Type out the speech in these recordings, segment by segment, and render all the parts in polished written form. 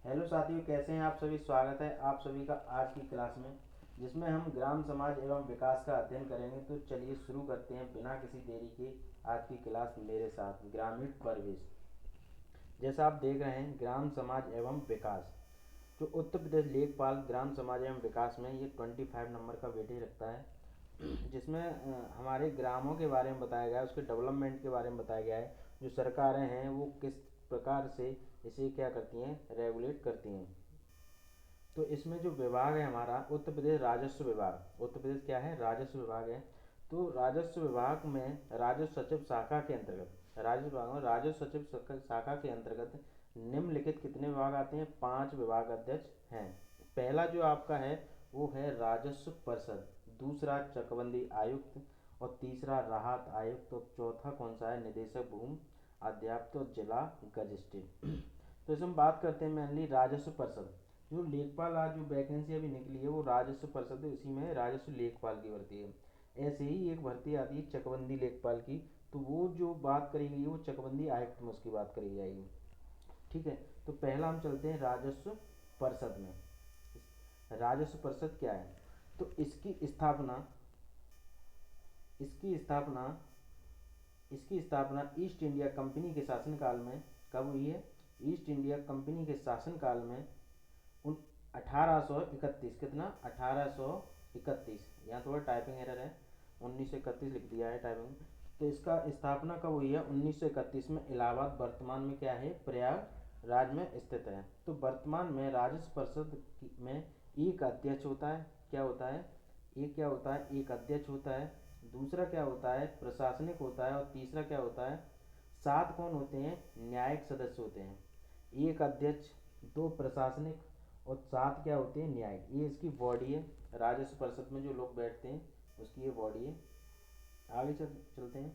Hello साथियों, कैसे हैं आप सभी। स्वागत है आप सभी का आज की क्लास में, जिसमें हम ग्राम समाज एवं विकास का अध्ययन करेंगे। तो चलिए शुरू करते हैं बिना किसी देरी के आज की क्लास मेरे साथ। ग्रामीण परिवेश, जैसा आप देख रहे हैं, ग्राम समाज एवं विकास जो उत्तर प्रदेश लेखपाल ग्राम समाज एवं विकास में ये 25 नंबर का वेटेज रखता है, जिसमें हमारे ग्रामों के बारे में बताया गया है, उसके डेवलपमेंट के बारे में बताया गया है। जो सरकारें हैं वो किस प्रकार से इसे क्या करती हैं, रेगुलेट करती हैं। तो इसमें जो विभाग है हमारा उत्तर प्रदेश राजस्व विभाग, उत्तर प्रदेश क्या है, राजस्व विभाग है। तो राजस्व विभाग में राजस्व सचिव शाखा के अंतर्गत, राजस्व विभाग में राजस्व सचिव शाखा के अंतर्गत निम्नलिखित कितने विभाग आते हैं? 5 विभाग अध्यक्ष हैं। पहला जो आपका है वो है राजस्व परिषद, दूसरा चकबंदी आयुक्त, और तीसरा राहत आयुक्त, और चौथा कौन सा है? निदेशक भूमि अध्याप्त और जिला मजिस्ट्रेट। तो इसमें बात करते हैं मेनली राजस्व परिषद। जो लेखपाल आज जो वैकेंसी अभी निकली है वो राजस्व परिषद है, इसी में राजस्व लेखपाल की भर्ती है। ऐसे ही एक भर्ती आती है चकबंदी लेखपाल की, तो वो जो बात करी गई है वो चकबंदी आयुक्त में उसकी बात करी जाएगी। ठीक है, तो पहला हम चलते हैं राजस्व परिषद में। राजस्व परिषद क्या है? तो इसकी स्थापना इसकी स्थापना ईस्ट इंडिया कंपनी के शासनकाल में कब हुई है? ईस्ट इंडिया कंपनी के शासनकाल में उन 1831, कितना? 1831, यहाँ थोड़ा टाइपिंग एरर है, 1931 लिख दिया है टाइपिंग। तो इसका स्थापना कब हुई है? 1931 में। इलाहाबाद वर्तमान में क्या है? प्रयागराज में स्थित है। तो वर्तमान में राजस्व परिषद में एक अध्यक्ष होता है। क्या होता है? एक क्या होता है? एक अध्यक्ष होता है। दूसरा क्या होता है? प्रशासनिक होता है। और तीसरा क्या होता है? 7 कौन होते हैं? न्यायिक सदस्य होते हैं। एक अध्यक्ष, 2 प्रशासनिक, और 7 क्या होते हैं? न्यायिक। ये इसकी बॉडी है, राजस्व परिषद में जो लोग बैठते हैं उसकी ये बॉडी है। आगे चलते हैं।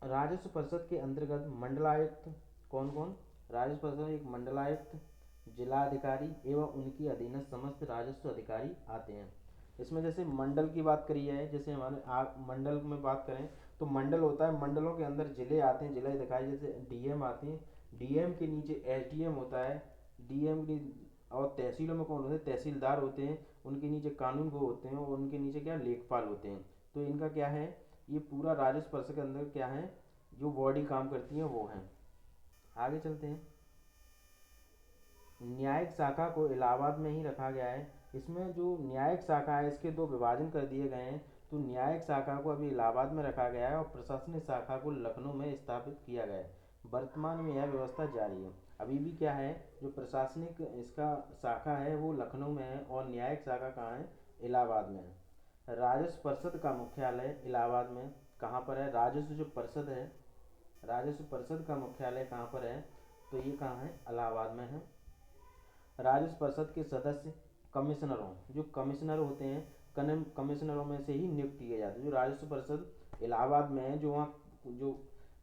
राजस्व परिषद के अंतर्गत मंडलायुक्त कौन कौन? राजस्व परिषद में एक मंडलायुक्त, जिलाधिकारी एवं उनकी अधीनस्थ समस्त राजस्व अधिकारी आते हैं। इसमें जैसे मंडल की बात करी जाए, जैसे हमारे मंडल में बात करें तो मंडल होता है, मंडलों के अंदर जिले आते हैं, जिला अधिकारी जैसे डीएम आते हैं। डीएम के नीचे एसडीएम होता है। डीएम की और तहसीलों में कौन होते हैं? तहसीलदार होते हैं। उनके नीचे कानून गो होते हैं, और उनके नीचे क्या? लेखपाल होते हैं। तो इनका क्या है, ये पूरा राजस्व परिषद के अंदर क्या है, जो बॉडी काम करती है वो है। आगे चलते हैं। न्यायिक शाखा को इलाहाबाद में ही रखा गया है। इसमें जो न्यायिक शाखा है इसके 2 विभाजन कर दिए गए हैं। तो न्यायिक शाखा को अभी इलाहाबाद में रखा गया है और प्रशासनिक शाखा को लखनऊ में स्थापित किया गया है। वर्तमान में यह व्यवस्था जारी है। अभी भी क्या है, जो प्रशासनिक इसका शाखा है वो लखनऊ में है, और न्यायिक शाखा कहाँ है? इलाहाबाद में है। राजस्व परिषद का मुख्यालय इलाहाबाद में कहाँ पर है? राजस्व जो परिषद है, राजस्व परिषद का मुख्यालय कहाँ पर है? तो ये कहाँ है? इलाहाबाद में है। राजस्व परिषद के सदस्य कमिश्नरों, जो कमिश्नर होते हैं, कमिश्नरों में से ही नियुक्त किए जाते हैं। जो राजस्व परिषद इलाहाबाद में है, जो वहाँ जो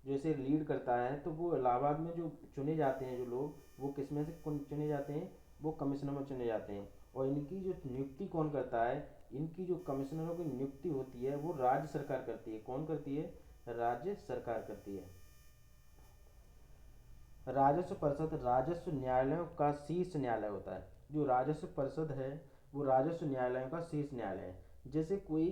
जैसे लीड करता है, तो वो इलाहाबाद में जो चुने जाते हैं जो लोग, वो किस में से चुने जाते हैं? वो कमिश्नर में चुने जाते हैं। और इनकी जो नियुक्ति कौन करता है? इनकी जो कमिश्नरों की नियुक्ति होती है वो राज्य सरकार करती है। कौन करती है? राज्य सरकार करती है। राजस्व परिषद राजस्व न्यायालयों का शीर्ष न्यायालय होता है। जो राजस्व परिषद है वो राजस्व न्यायालयों का शीर्ष न्यायालय है। जैसे कोई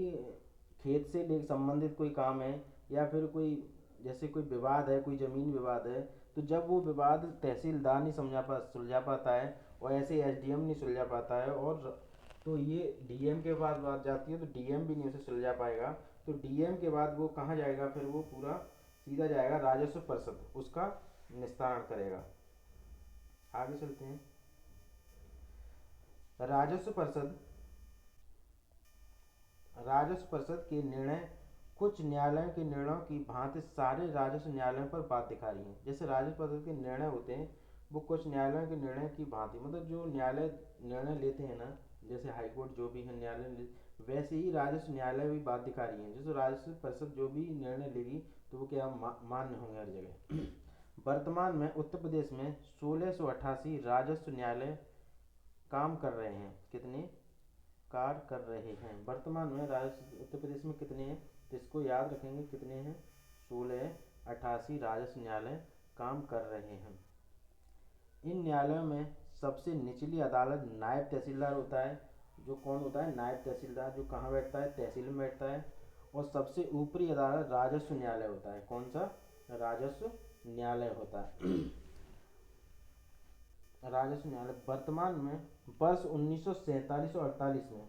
खेत से ले संबंधित कोई काम है, या फिर कोई जैसे कोई विवाद है, कोई जमीन विवाद है, तो जब वो विवाद तहसीलदार नहीं सुलझा पाता है, और ऐसे एसडीएम नहीं सुलझा पाता है, और तो ये डीएम के पास बात जाती है, तो डीएम भी नहीं उसे सुलझा पाएगा। तो डीएम के बाद वो कहाँ जाएगा? फिर वो पूरा सीधा जाएगा राजस्व परिषद, उसका निस्तारण करेगा। आगे चलते हैं। राजस्व परिषद राजस्व परिषद के निर्णय कुछ न्यायालयों के निर्णयों की भांति सारे राजस्व न्यायालयों पर बाध्यकारी हैं। जैसे राजस्व परिषद के निर्णय होते हैं वो कुछ न्यायालयों के निर्णय की भांति, मतलब जो न्यायालय निर्णय लेते हैं ना, जैसे हाईकोर्ट जो भी है न्यायालय, वैसे ही राजस्व न्यायालय भी बाध्यकारी हैं। जैसे राजस्व परिषद जो भी निर्णय लेगी तो वो क्या मान्य होंगे हर जगह। वर्तमान में उत्तर प्रदेश में 1688 राजस्व न्यायालय काम कर रहे हैं। कितने कार्य कर रहे हैं वर्तमान में? राजस्व उत्तर प्रदेश में कितने हैं? तो इसको याद रखेंगे, कितने हैं? 1688 राजस्व न्यायालय काम कर रहे हैं। इन न्यायालयों में सबसे निचली अदालत नायब तहसीलदार होता है। जो कौन होता है? नायब तहसीलदार, जो कहाँ बैठता है? तहसील में बैठता है। और सबसे ऊपरी अदालत राजस्व न्यायालय होता है। कौन सा? राजस्व न्यायालय होता है। राजस्व न्यायालय वर्तमान में वर्ष 1947 और 48 में,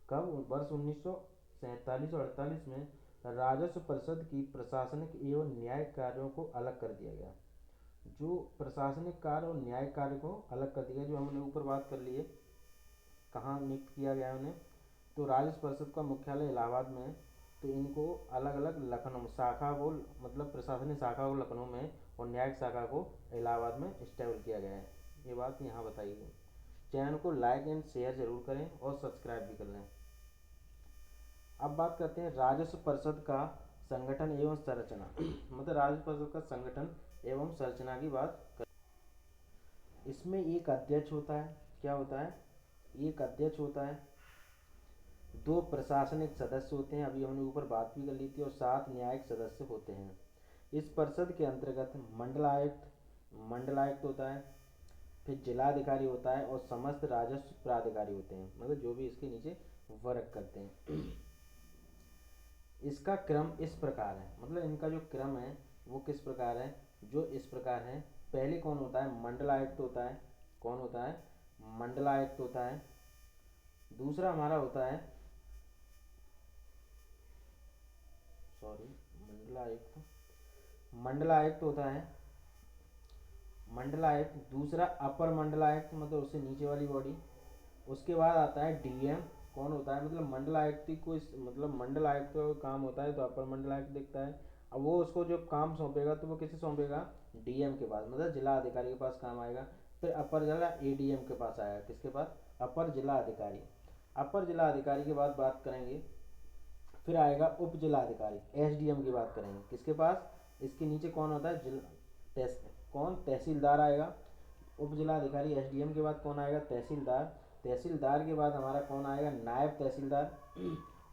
कब? वर्ष 1947 और 48 में राजस्व परिषद की प्रशासनिक एवं न्यायिक कार्यों को अलग कर दिया गया। जो प्रशासनिक कार्य और न्यायिक कार्य को अलग कर दिया, जो हमने ऊपर बात कर ली है, कहाँ नियुक्त किया गया उन्हें? तो राजस्व परिषद का मुख्यालय इलाहाबाद में है। तो इनको अलग अलग लखनऊ शाखा को, मतलब प्रशासनिक शाखा को लखनऊ में और न्यायिक शाखा को इलाहाबाद में स्टेबल किया गया है। ये बात यहाँ बताई गई। चैनल को लाइक एंड शेयर जरूर करें और सब्सक्राइब भी कर लें। अब बात करते हैं राजस्व परिषद का संगठन एवं संरचना। मतलब राजस्व परिषद का संगठन एवं संरचना की बात कर। इसमें एक अध्यक्ष होता है। क्या होता है? एक अध्यक्ष होता है, 2 प्रशासनिक सदस्य होते हैं, अभी हमने ऊपर बात भी कर ली थी, और 7 न्यायिक सदस्य होते हैं। इस परिषद के अंतर्गत मंडलायुक्त होता है, फिर जिलाधिकारी होता है और समस्त राजस्व प्राधिकारी होते हैं, मतलब जो भी इसके नीचे वर्क करते हैं। इसका क्रम इस प्रकार है, मतलब इनका जो क्रम है वो किस प्रकार है? जो इस प्रकार है। पहले कौन होता है? मंडलायुक्त होता है। कौन होता है? मंडलायुक्त होता है। दूसरा हमारा होता है, सॉरी, मंडलायुक्त होता है। मंडलायुक्त। दूसरा अपर मंडलायुक्त, मतलब उससे नीचे वाली बॉडी। उसके बाद आता है डीएम। कौन होता है? मतलब मंडलायुक्त को मतलब मंडलायुक्त का काम होता है तो अपर मंडलायुक्त देखता है। अब वो उसको जो काम सौंपेगा तो वो किसे सौंपेगा? डीएम के पास, मतलब जिला अधिकारी के पास काम आएगा। फिर अपर जिला एडीएम के पास आएगा। किसके पास? अपर जिला अधिकारी। अपर जिला अधिकारी के बाद बात करेंगे, फिर आएगा उप जिला अधिकारी, एसडीएम की बात करेंगे। किसके पास? इसके नीचे कौन होता है? कौन? तहसीलदार आएगा। उप जिला अधिकारी एसडीएम के बाद कौन आएगा? तहसीलदार। तहसीलदार के बाद हमारा कौन आएगा? नायब तहसीलदार।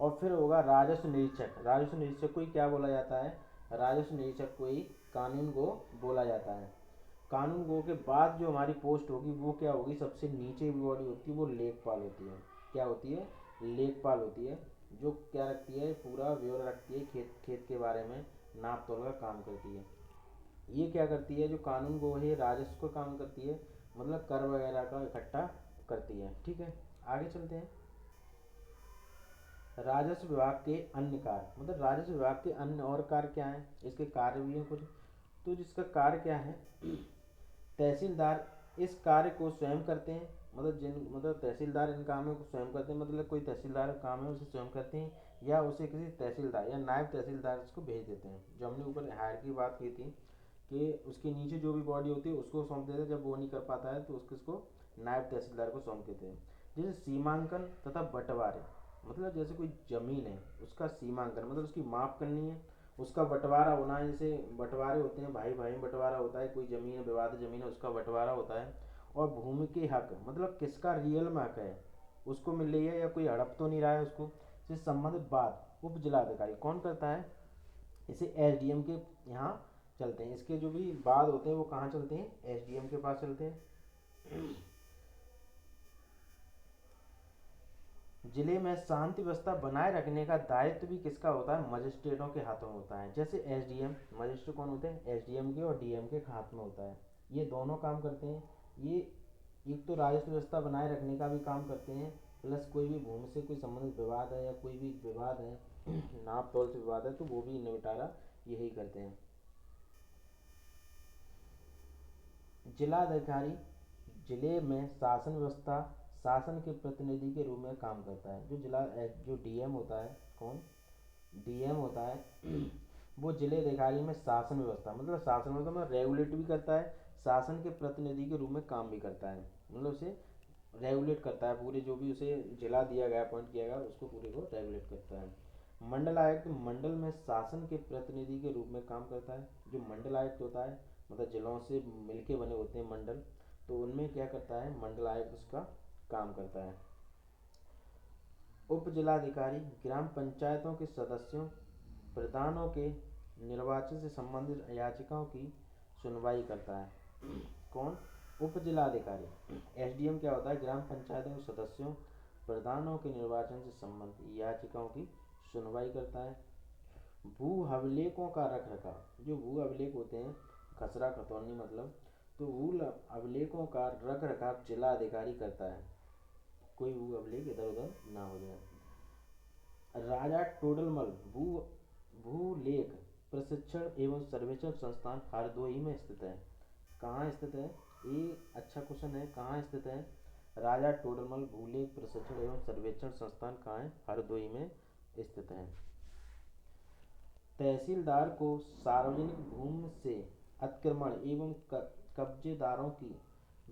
और फिर होगा राजस्व निरीक्षक। राजस्व निरीक्षक को ही क्या बोला जाता है? राजस्व निरीक्षक को ही कानून गो बोला जाता है। कानून गो के बाद जो हमारी पोस्ट होगी वो क्या होगी? सबसे नीचे बॉडी होती है वो लेखपाल होती है। क्या होती है? लेखपाल होती है, जो क्या रखती है? पूरा ब्यौरा रखती है, खेत के बारे में नाप तोल का काम करती है। ये क्या करती है? जो कानून गो है राजस्व का काम करती है, मतलब कर वगैरह का इकट्ठा करती है। ठीक है, आगे चलते हैं। राजस्व विभाग के अन्य कार्य, मतलब राजस्व विभाग के अन्य और कार्य क्या हैं? इसके कार्य भी हैं कुछ। तो जिसका कार्य क्या है? तहसीलदार इस कार्य को स्वयं करते हैं, मतलब तहसीलदार इन कामों को स्वयं करते हैं, मतलब कोई तहसीलदार का काम है उसे स्वयं करते हैं, या उसे किसी तहसीलदार या नायब तहसीलदार उसको भेज देते हैं। जो हमने ऊपर हायर की बात की थी कि उसके नीचे जो भी बॉडी होती है उसको सौंप देते हैं, जब वो नहीं कर पाता है तो उसको नायब तहसीलदार को सौंप देते हैं। जैसे सीमांकन तथा बंटवारे, मतलब जैसे कोई ज़मीन है उसका सीमांकन, मतलब उसकी माप करनी है, उसका बंटवारा होना है। जैसे बंटवारे होते हैं, भाई भाई में बंटवारा होता है, कोई ज़मीन है, विवादित ज़मीन है, उसका बंटवारा होता है। और भूमि के हक, मतलब किसका रियल में हक है, उसको मिल रही है या कोई हड़प तो नहीं रहा है उसको, से संबंधित बात उप जिलाधिकारी कौन करता है? इसे एसडीएम के यहाँ चलते हैं। इसके जो भी बाद होते हैं वो कहाँ चलते हैं? एसडीएम के पास चलते हैं। जिले में शांति व्यवस्था बनाए रखने का दायित्व भी किसका होता है? मजिस्ट्रेटों के हाथों में होता है। जैसे एसडीएम, मजिस्ट्रेट कौन होते हैं? एसडीएम के और डीएम के हाथ में होता है। ये दोनों काम करते हैं। ये एक तो राजस्व व्यवस्था बनाए रखने का भी काम करते हैं, प्लस कोई भी भूमि से कोई संबंधित विवाद है या कोई भी विवाद है, नाप तोल से विवाद है, तो वो भी निपटारा यही करते हैं। जिलाधिकारी जिले में शासन व्यवस्था, शासन के प्रतिनिधि के रूप में काम करता है। जो डीएम होता है, कौन? डीएम होता है। वो जिले अधिकारी में शासन व्यवस्था, मतलब शासन व्यवस्था में रेगुलेट भी करता है, शासन के प्रतिनिधि के रूप में काम भी करता है, मतलब उसे रेगुलेट करता है। पूरे जो भी उसे जिला दिया गया, अपॉइंट किया गया, उसको पूरे को रेगुलेट करता है। मंडलायुक्त मंडल में शासन के प्रतिनिधि के रूप में काम करता है। जो मंडलायुक्त होता है, मतलब जिलों से मिलके बने होते हैं मंडल, तो उनमें क्या करता है? मंडलायुक्त उसका काम करता है। उप जिलाधिकारी ग्राम पंचायतों के सदस्यों, प्रधानों के निर्वाचन से संबंधित याचिकाओं की सुनवाई करता है। कौन? उप जिलाधिकारी। एसडीएम क्या होता है? ग्राम पंचायतों के सदस्यों प्रधानों के निर्वाचन से संबंधित याचिकाओं की सुनवाई करता है। भू अभिलेखों का रख रखाव। जो भू अभिलेख होते हैं, खसरा खतौनी मतलब, तो भू अभिलेखों का रख रखाव जिला अधिकारी करता है, कोई भू अभिलेख इधर उधर ना हो जाए। राजा टोडरमल भू भूलेख प्रशिक्षण एवं सर्वेक्षण संस्थान हरदोई में स्थित है। कहाँ स्थित है? ये अच्छा क्वेश्चन है। कहाँ स्थित है? राजा टोडरमल भूलेख प्रशिक्षण एवं सर्वेक्षण संस्थान कहाँ है? हरदोई में स्थित है। तहसीलदार को सार्वजनिक भूमि से अतिक्रमण एवं कब्जेदारों की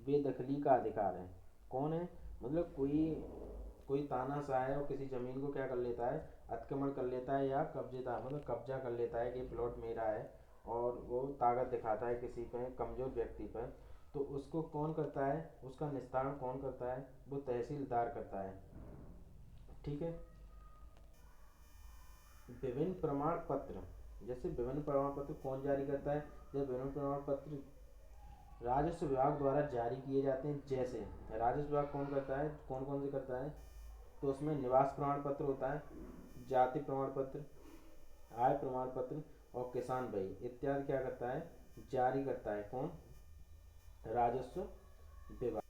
बेदखली का अधिकार है। कौन है? मतलब कोई कोई तानाशाह है और किसी जमीन को क्या कर लेता है? अतिक्रमण कर लेता है, या कब्जेदार मतलब कब्जा कर लेता है कि ये प्लॉट मेरा है, और वो ताकत दिखाता है किसी पे, कमजोर व्यक्ति पर, तो उसको कौन करता है? उसका निस्तारण कौन करता है? वो तहसीलदार करता है। ठीक है। विभिन्न प्रमाण पत्र, जैसे विभिन्न प्रमाण पत्र कौन जारी करता है? जब विभिन्न प्रमाण पत्र राजस्व विभाग द्वारा जारी किए जाते हैं। जैसे राजस्व विभाग कौन करता है? कौन कौन से करता है? तो उसमें निवास प्रमाण पत्र होता है, जाति प्रमाण पत्र, आय प्रमाण पत्र और किसान बही इत्यादि क्या करता है? जारी करता है। कौन? राजस्व विभाग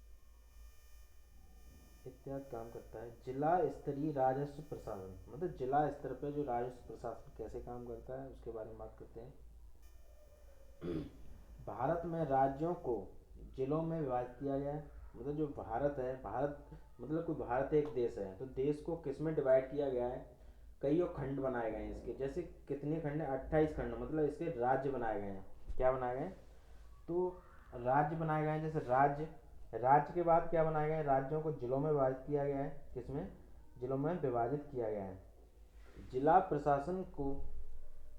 इत्यादि काम करता है। जिला स्तरीय राजस्व प्रशासन, मतलब जिला स्तर पर जो राजस्व प्रशासन कैसे काम करता है उसके बारे में बात करते हैं। भारत में राज्यों को जिलों में विभाजित किया गया है। मतलब जो भारत है, भारत मतलब कोई भारत एक देश है, तो देश को किस में डिवाइड किया गया है? कई खंड बनाए गए हैं इसके। जैसे कितने खंड हैं? 28 खंड, मतलब इसके राज्य बनाए गए हैं। क्या बनाए गए हैं? तो राज्य बनाए गए हैं। जैसे राज्य, राज्य के बाद क्या बनाए गए हैं? राज्यों को जिलों में विभाजित किया गया है। किसमें? जिलों में विभाजित किया गया है। जिला प्रशासन को,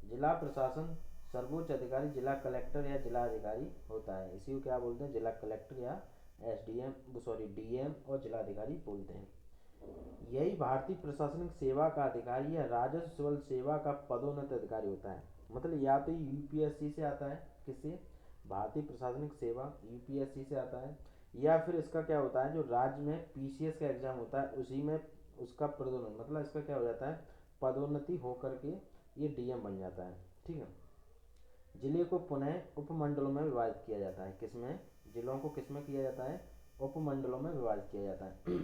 जिला प्रशासन सर्वोच्च अधिकारी जिला कलेक्टर या जिला अधिकारी होता है। इसी को क्या बोलते हैं? जिला कलेक्टर या एसडीएम, सॉरी डीएम और जिला अधिकारी बोलते हैं। यही भारतीय प्रशासनिक सेवा का अधिकारी या राजस्व सिविल सेवा का पदोन्नत अधिकारी होता है। मतलब या तो यूपीएससी से आता है, किससे? भारतीय प्रशासनिक सेवा यूपीएससी से आता है, या फिर इसका क्या होता है? जो राज्य में पीसीएस का एग्जाम होता है उसी में उसका पदोन्नति, मतलब इसका क्या हो जाता है? पदोन्नति होकर के ये डीएम बन जाता है। ठीक है। जिले को पुनः उपमंडलों में विभाजित किया जाता है। किसमें? जिलों को किसमें किया जाता है? उपमंडलों में विभाजित किया जाता है।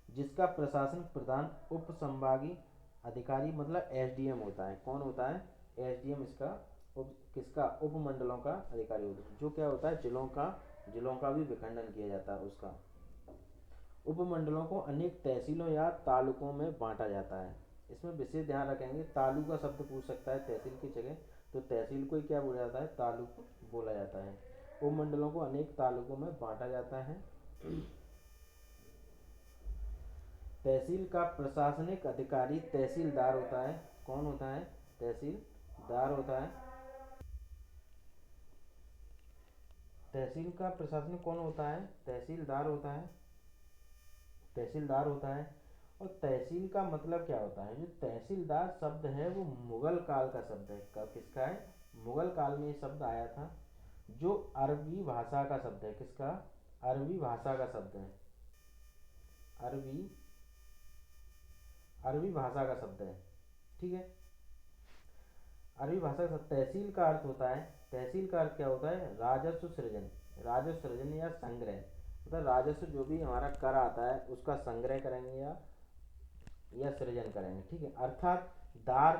जिसका प्रशासन प्रधान उप संभागीय अधिकारी मतलब एसडीएम होता है। कौन होता है? एसडीएम इसका किसका? उपमंडलों का अधिकारी होता है। जो क्या होता है? जिलों का भी विखंडन किया जाता है उसका। उपमंडलों को अनेक तहसीलों या तालुकों में बांटा जाता है। इसमें विशेष ध्यान रखेंगे, तालुक का शब्द पूछ सकता है तहसील की जगह, तो तहसील को ही क्या बोला जाता है? तालुक बोला जाता है। उपमंडलों को अनेक तालुकों में बांटा जाता है। तहसील का प्रशासनिक अधिकारी तहसीलदार होता है। कौन होता है? तहसीलदार होता है। तहसील का प्रशासनिक कौन होता है? तहसीलदार होता है। तहसीलदार होता है। और तहसील का मतलब क्या होता है? जो तहसीलदार शब्द है वो मुगल काल का शब्द है। किसका है? मुगल काल में ये शब्द आया था, जो अरबी भाषा का शब्द है। किसका? अरबी भाषा का शब्द है। अरबी अरबी भाषा का शब्द है। ठीक है। अरबी भाषा का तहसील का अर्थ होता है, तहसील का अर्थ क्या होता है? राजस्व सृजन, राजस्व सृजन या संग्रह, मतलब राजस्व जो भी हमारा कर आता है उसका संग्रह करेंगे या सृजन करेंगे। ठीक है। अर्थात दार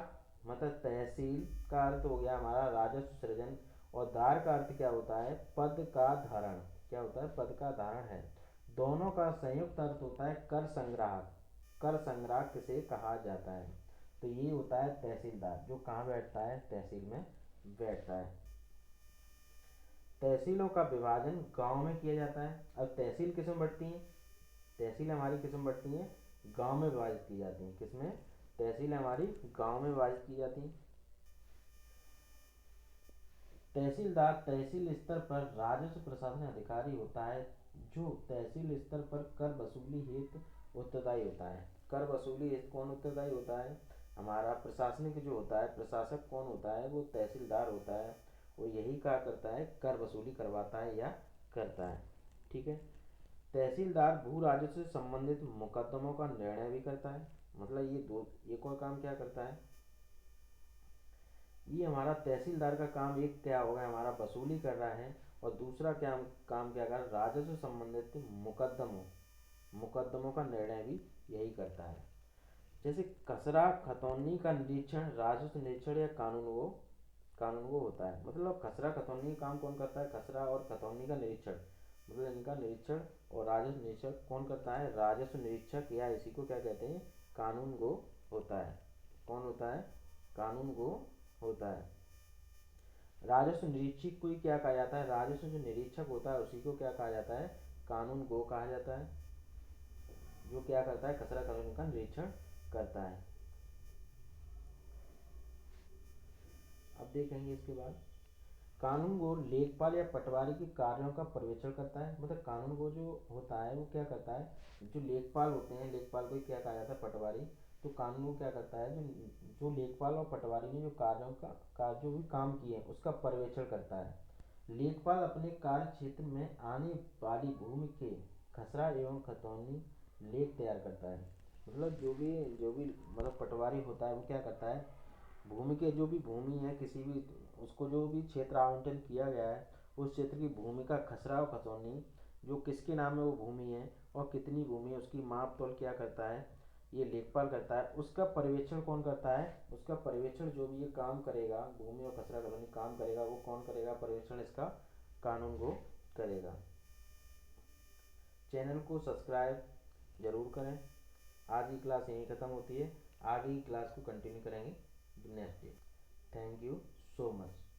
मतलब तहसील का अर्थ हो गया हमारा राजस्व सृजन, और दार का अर्थ क्या होता है? पद का धारण। क्या होता है? पद का धारण है। दोनों का संयुक्त अर्थ होता है कर संग्राहक। कर संग्राहक किसे कहा जाता है? तो ये होता है तहसीलदार, जो कहाँ बैठता है? तहसील में बैठता है। तहसीलों का विभाजन गांव में किया जाता है। अब तहसील किस में बढ़ती है? तहसील हमारी किस में बढ़ती है? गांव में विभाजित की जाती है। किसमें? तहसील हमारी गांव में विभाजित की जाती है। तहसीलदार तहसील स्तर पर राजस्व प्रशासन अधिकारी होता है, जो तहसील स्तर पर कर वसूली हेतु उत्तरदायी होता है। कर वसूली हेतु कौन उत्तरदायी होता है? हमारा प्रशासनिक जो होता है, प्रशासक कौन होता है? वो तहसीलदार होता है। वो यही क्या करता है, कर वसूली करवाता है या करता है। ठीक है। तहसीलदार भू राजस्व से संबंधित मुकदमों का निर्णय भी करता है। मतलब ये दो, एक और काम क्या करता है, ये हमारा तहसीलदार का काम एक क्या होगा, हमारा वसूली कर रहा है, और दूसरा क्या काम क्या कर रहा है, राजस्व संबंधित मुकदमों का निर्णय भी यही करता है। जैसे खसरा खतौनी का निरीक्षण राजस्व निरीक्षण या कानून वो होता है। मतलब खसरा खतौनी का काम कौन करता है, खसरा और खतौनी का निरीक्षण, मतलब इनका निरीक्षण और राजस्व निरीक्षण कौन करता है, राजस्व निरीक्षक, या इसी को क्या कहते हैं, कानून गो होता है। कौन होता है, कानून गो होता है। राजस्व निरीक्षक को ही क्या कहा जाता है, राजस्व जो निरीक्षक होता है उसी को क्या कहा जाता है, कानून गो कहा जाता है, जो क्या करता है, खसरा कानून का निरीक्षण करता है। अब देखेंगे इसके बाद, कानून गो लेखपाल या पटवारी के कार्यों का पर्यवेक्षण करता है। मतलब कानून गो जो होता है वो क्या करता है, जो लेखपाल होते हैं, लेखपाल को क्या कहा जाता है, पटवारी। तो कानून गो क्या करता है, जो लेखपाल और पटवारी ने जो जो भी काम किए हैं उसका पर्यवेक्षण करता है। लेखपाल अपने कार्य क्षेत्र में आने वाली भूमि के खसरा एवं खतौनी लेख तैयार करता है। मतलब जो भी मतलब पटवारी होता है वो क्या करता है, भूमि के जो भी भूमि है किसी भी, उसको जो भी क्षेत्र आवंटन किया गया है उस क्षेत्र की भूमि का खसरा और खतौनी, जो किसके नाम में वो भूमि है और कितनी भूमि है, उसकी माप तोल क्या करता है, ये लेखपाल करता है। उसका पर्यवेक्षण कौन करता है, उसका पर्यवेक्षण जो भी ये काम करेगा, भूमि और खसरा खतौनी काम करेगा, वो कौन करेगा, पर्यवेक्षण इसका कानून को करेगा। चैनल को सब्सक्राइब जरूर करें। आज की क्लास यहीं ख़त्म होती है, आगे की क्लास को कंटिन्यू करेंगे next day. Thank you so much.